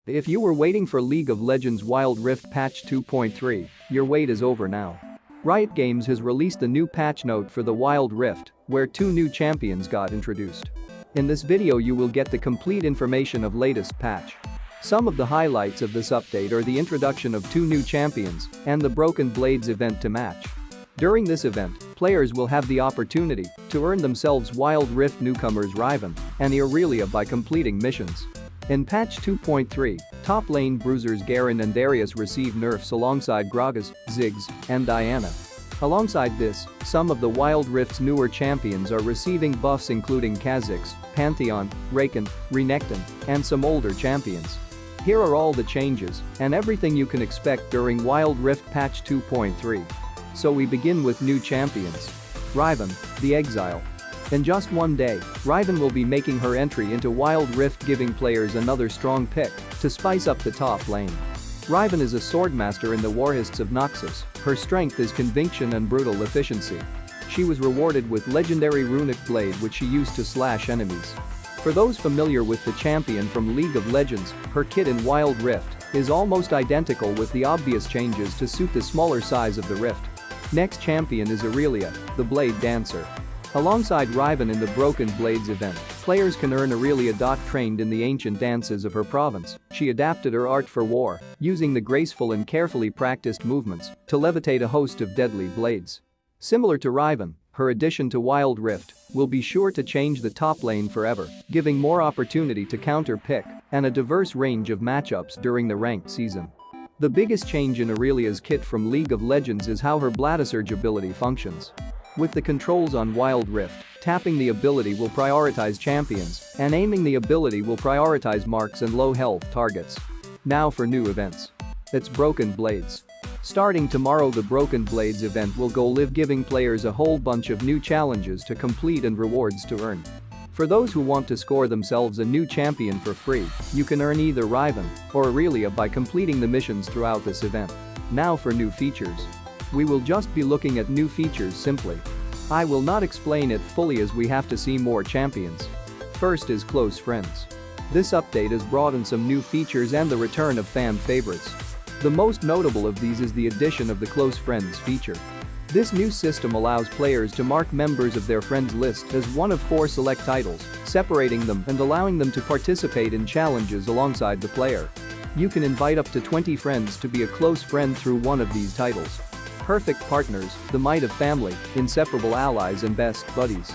If you were waiting for League of Legends Wild Rift Patch 2.3, your wait is over now. Riot Games has released a new patch note for the Wild Rift, where 2 new champions got introduced. In this video you will get the complete information of latest patch. Some of the highlights of this update are the introduction of 2 new champions and the Broken Blades event to match. During this event, players will have the opportunity to earn themselves Wild Rift newcomers RIVEN and IRELIA by completing missions. In patch 2.3, top lane bruisers Garen and Darius receive nerfs alongside Gragas, Ziggs, and Diana. Alongside this, some of the Wild Rift's newer champions are receiving buffs including Kha'Zix, Pantheon, Rakan, Renekton, and some older champions. Here are all the changes and everything you can expect during Wild Rift patch 2.3. So we begin with new champions. RIVEN, the Exile. In just one day, RIVEN will be making her entry into Wild Rift, giving players another strong pick to spice up the top lane. RIVEN is a swordmaster in the Warhists of Noxus. Her strength is conviction and brutal efficiency. She was rewarded with legendary runic blade which she used to slash enemies. For those familiar with the champion from League of Legends, her kit in Wild Rift is almost identical with the obvious changes to suit the smaller size of the rift. Next champion is IRELIA, the Blade Dancer. Alongside RIVEN in the Broken Blades event, players can earn IRELIA. Trained in the ancient dances of her province, she adapted her art for war, using the graceful and carefully practiced movements to levitate a host of deadly blades. Similar to RIVEN, her addition to Wild Rift will be sure to change the top lane forever, giving more opportunity to counter-pick and a diverse range of matchups during the ranked season. The biggest change in IRELIA's kit from League of Legends is how her Bladasurge ability functions. With the controls on Wild Rift, tapping the ability will prioritize champions, and aiming the ability will prioritize marks and low health targets. Now for new events. It's Broken Blades. Starting tomorrow, the Broken Blades event will go live, giving players a whole bunch of new challenges to complete and rewards to earn. For those who want to score themselves a new champion for free, you can earn either RIVEN or IRELIA by completing the missions throughout this event. Now for new features. We will just be looking at new features simply. I will not explain it fully as we have to see more champions. First is Close Friends. This update has brought in some new features and the return of fan favorites. The most notable of these is the addition of the Close Friends feature. This new system allows players to mark members of their friends list as one of 4 select titles, separating them and allowing them to participate in challenges alongside the player. You can invite up to 20 friends to be a close friend through one of these titles. Perfect partners, the might of family, inseparable allies and best buddies.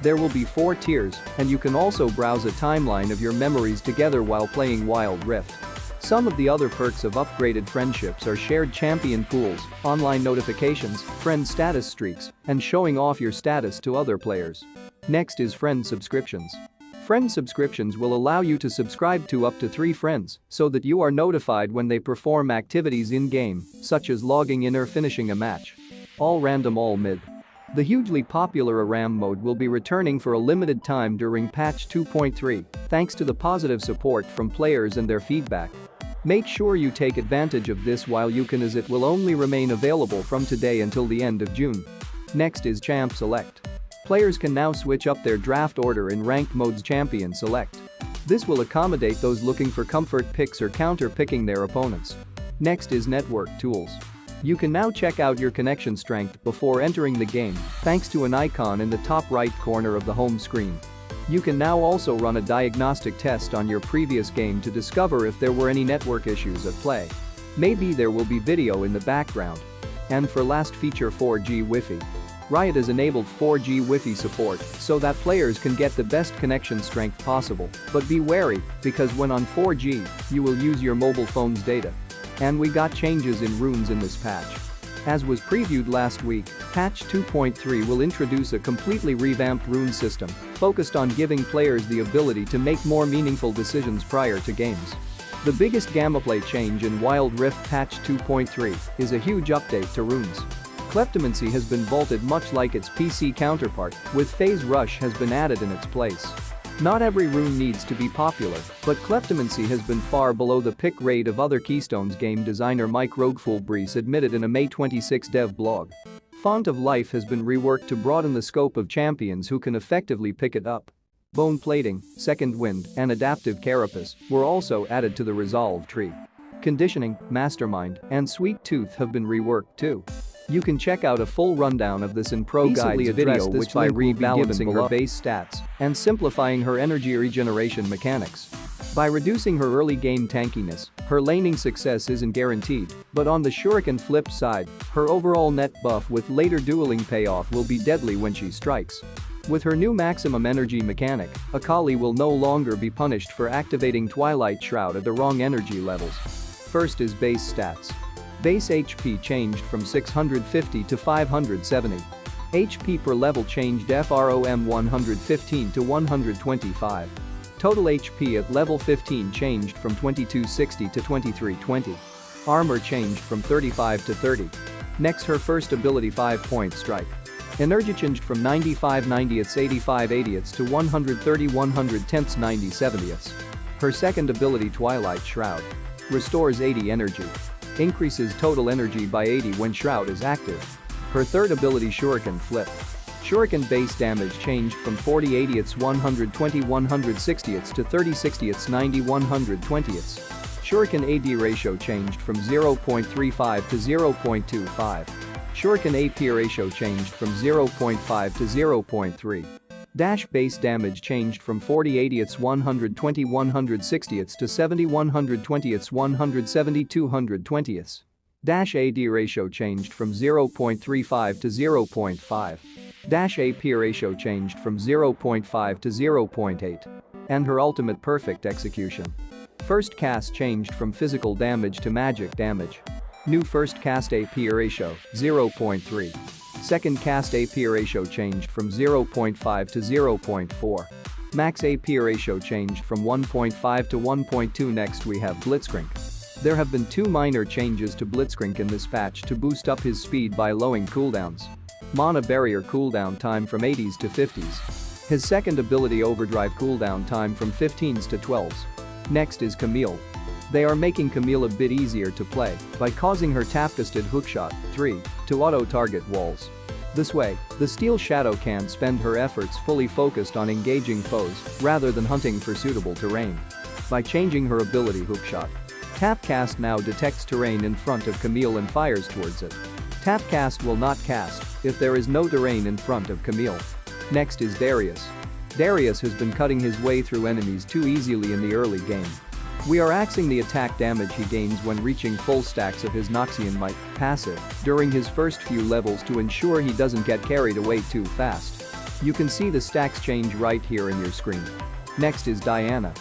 There will be 4 tiers, and you can also browse a timeline of your memories together while playing Wild Rift. Some of the other perks of upgraded friendships are shared champion pools, online notifications, friend status streaks, and showing off your status to other players. Next is friend subscriptions. Friend subscriptions will allow you to subscribe to up to 3 friends so that you are notified when they perform activities in-game, such as logging in or finishing a match. All random, all mid. The hugely popular ARAM mode will be returning for a limited time during patch 2.3, thanks to the positive support from players and their feedback. Make sure you take advantage of this while you can, as it will only remain available from today until the end of June. Next is Champ Select. Players can now switch up their draft order in ranked mode's Champion Select. This will accommodate those looking for comfort picks or counter-picking their opponents. Next is Network Tools. You can now check out your connection strength before entering the game, thanks to an icon in the top right corner of the home screen. You can now also run a diagnostic test on your previous game to discover if there were any network issues at play. Maybe there will be video in the background. And for last feature, 4G Wi-Fi. Riot has enabled 4G Wi-Fi support so that players can get the best connection strength possible, but be wary, because when on 4G, you will use your mobile phone's data. And we got changes in runes in this patch. As was previewed last week, patch 2.3 will introduce a completely revamped rune system, focused on giving players the ability to make more meaningful decisions prior to games. The biggest gameplay change in Wild Rift patch 2.3 is a huge update to runes. Kleptomancy has been vaulted much like its PC counterpart, with Phase Rush has been added in its place. Not every rune needs to be popular, but Kleptomancy has been far below the pick rate of other keystones, game designer Mike Roguefulbreeze admitted in a May 26 dev blog. Font of Life has been reworked to broaden the scope of champions who can effectively pick it up. Bone plating, second wind, and adaptive carapace were also added to the resolve tree. Conditioning, mastermind, and sweet tooth have been reworked too. You can check out a full rundown of this in Pro Guide's video, which by rebalancing her base stats and simplifying her energy regeneration mechanics. By reducing her early game tankiness, her laning success isn't guaranteed, but on the shuriken flip side, her overall net buff with later dueling payoff will be deadly when she strikes. With her new maximum energy mechanic, Akali will no longer be punished for activating Twilight Shroud at the wrong energy levels. First is base stats. Base HP changed from 650 to 570. HP per level changed from 115 to 125. Total HP at level 15 changed from 2260 to 2320. Armor changed from 35 to 30. Next, her first ability 5-point strike. Energy changed from 95/90ths 85/80ths to 130/110ths 90/70ths. Her second ability Twilight Shroud restores 80 energy. Increases total energy by 80 when Shroud is active. Her third ability Shuriken Flip. Shuriken base damage changed from 40/80ths 120/160ths to 30/60ths 90/120ths. Shuriken AD ratio changed from 0.35 to 0.25. Shuriken AP ratio changed from 0.5 to 0.3. Dash base damage changed from 40/80ths 120/160ths to 70/120ths 170/220ths. Dash AD ratio changed from 0.35 to 0.5. Dash AP ratio changed from 0.5 to 0.8. And her ultimate perfect execution. First cast changed from physical damage to magic damage. New first cast AP ratio, 0.3. Second cast AP ratio changed from 0.5 to 0.4. Max AP ratio changed from 1.5 to 1.2. Next we have Blitzcrank. There have been two minor changes to Blitzcrank in this patch to boost up his speed by lowering cooldowns. Mana barrier cooldown time from 80s to 50s. His second ability overdrive cooldown time from 15s to 12s. Next is Camille. They are making Camille a bit easier to play by causing her tap-casted hookshot 3 to auto-target walls. This way, the Steel Shadow can spend her efforts fully focused on engaging foes rather than hunting for suitable terrain. By changing her ability Hookshot, Tapcast now detects terrain in front of Camille and fires towards it. Tapcast will not cast if there is no terrain in front of Camille. Next is Darius. Darius has been cutting his way through enemies too easily in the early game. We are axing the attack damage he gains when reaching full stacks of his Noxian Might passive during his first few levels to ensure he doesn't get carried away too fast. You can see the stacks change right here in your screen. Next is Diana.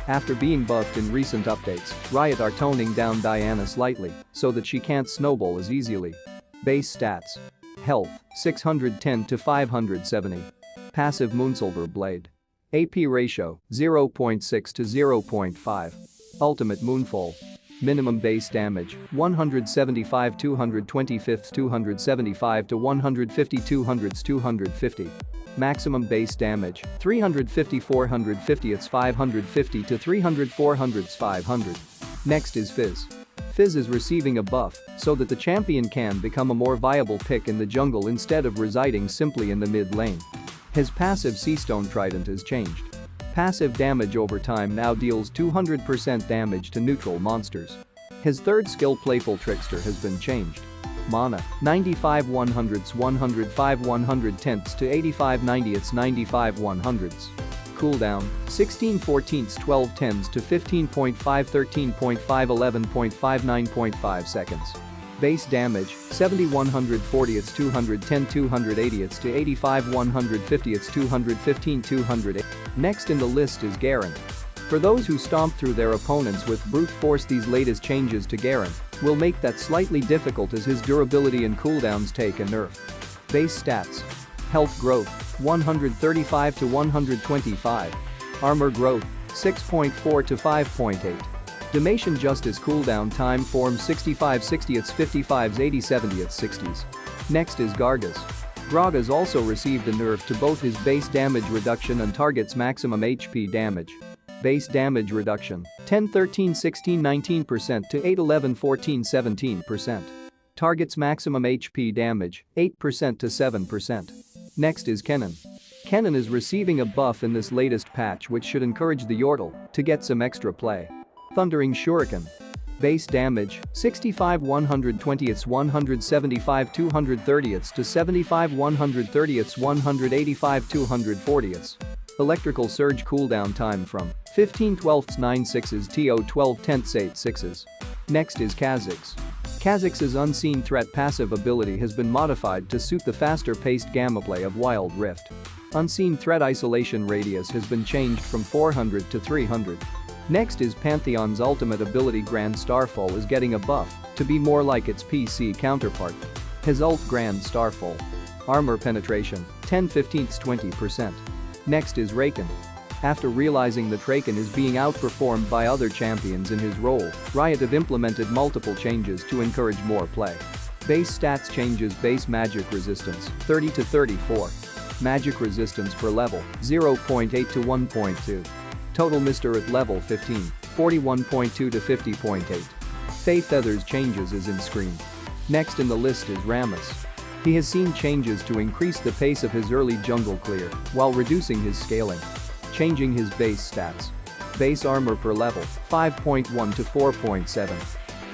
After being buffed in recent updates, Riot are toning down Diana slightly so that she can't snowball as easily. Base stats. Health, 610 to 570. Passive Moonsilver Blade. AP ratio, 0.6 to 0.5. Ultimate Moonfall. Minimum base damage, 175 225ths 275 to 150 200ths 250. Maximum base damage, 350 450ths 550 to 300 400ths 500. Next is Fizz. Fizz is receiving a buff so that the champion can become a more viable pick in the jungle instead of residing simply in the mid lane. His passive Seastone Trident has changed. Passive damage over time now deals 200% damage to neutral monsters. His third skill Playful Trickster has been changed. Mana, 95 100ths 105 110ths to 85 90ths 95 100ths. Cooldown, 16 14ths 12 10ths to 15.5 13.5 11.5 9.5 seconds. Base damage, 70 140ths 210 280ths to 85 150ths 215 208. Next in the list is Garen. For those who stomp through their opponents with brute force, these latest changes to Garen will make that slightly difficult as his durability and cooldowns take a nerf. Base stats. Health growth, 135 to 125. Armor growth, 6.4 to 5.8. Damation Justice cooldown time form 65 60ths 55s 80 70ths 60s. Next is Gargas. Gragas also received a nerf to both his base damage reduction and target's maximum HP damage. Base damage reduction, 10 13 16 19% to 8 11 14 17%. Target's maximum HP damage, 8% to 7%. Next is Kennen. Kennen is receiving a buff in this latest patch which should encourage the Yordle to get some extra play. Thundering Shuriken. Base damage, 65 120ths 175 230ths to 75 130ths 185 240ths. Electrical Surge cooldown time from 15 12ths 9 6s to 12 10ths 8 6s. Next is Kha'Zix. Kha'Zix's Unseen Threat passive ability has been modified to suit the faster-paced gameplay of Wild Rift. Unseen Threat isolation radius has been changed from 400 to 300. Next is Pantheon's ultimate ability Grand Starfall is getting a buff to be more like its PC counterpart. His ult Grand Starfall. Armor penetration, 10/15ths 20%. Next is Raken. After realizing that Raken is being outperformed by other champions in his role, Riot have implemented multiple changes to encourage more play. Base stats changes: base magic resistance, 30 to 34. Magic resistance per level, 0.8 to 1.2. Total Mr. at level 15, 41.2 to 50.8. Faith Feathers changes is in screen. Next in the list is Rammus. He has seen changes to increase the pace of his early jungle clear while reducing his scaling. Changing his base stats. Base armor per level, 5.1 to 4.7.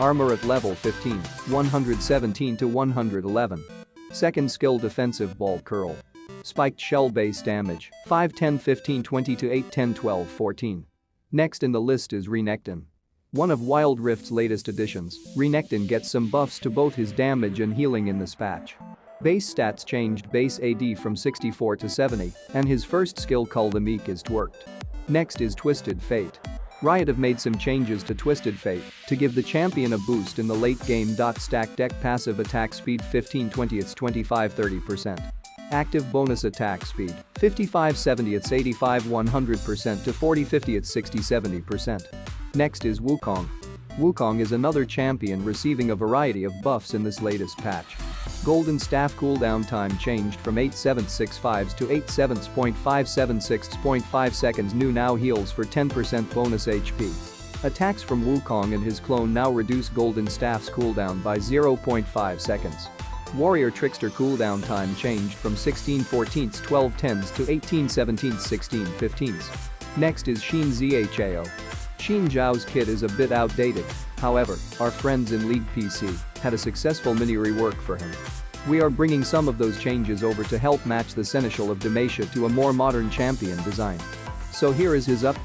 Armor at level 15, 117 to 111. Second skill defensive ball curl. Spiked shell base damage, 5 10 15 20 to 8 10 12 14. Next in the list is Renekton. One of Wild Rift's latest additions, Renekton gets some buffs to both his damage and healing in this patch. Base stats changed: base AD from 64 to 70, and his first skill called the Meek is twerked. Next is Twisted Fate. Riot have made some changes to Twisted Fate to give the champion a boost in the late game. Stack deck passive attack speed 15 20ths 25 30%. Active bonus attack speed, 55 70ths 85 100% to 40 50ths 60 70%. Next is Wukong. Wukong is another champion receiving a variety of buffs in this latest patch. Golden Staff cooldown time changed from 8 7ths 65s to 8 7ths 0.576.5 seconds. New now heals for 10% bonus HP. Attacks from Wukong and his clone now reduce Golden Staff's cooldown by 0.5 seconds. Warrior Trickster cooldown time changed from 16 14ths 12 10s to 18 17ths 16 15s. Next is Xin Zhao. Xin Zhao's kit is a bit outdated, however, our friends in League PC had a successful mini rework for him. We are bringing some of those changes over to help match the Seneschal of Demacia to a more modern champion design. So here is his up.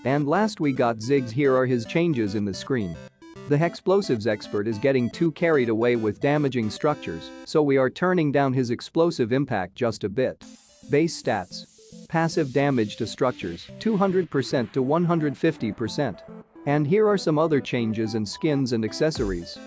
And last we got Ziggs. Here are his changes in the screen. The Hexplosives expert is getting too carried away with damaging structures, so we are turning down his explosive impact just a bit. Base stats. Passive damage to structures, 200% to 150%. And here are some other changes and skins and accessories.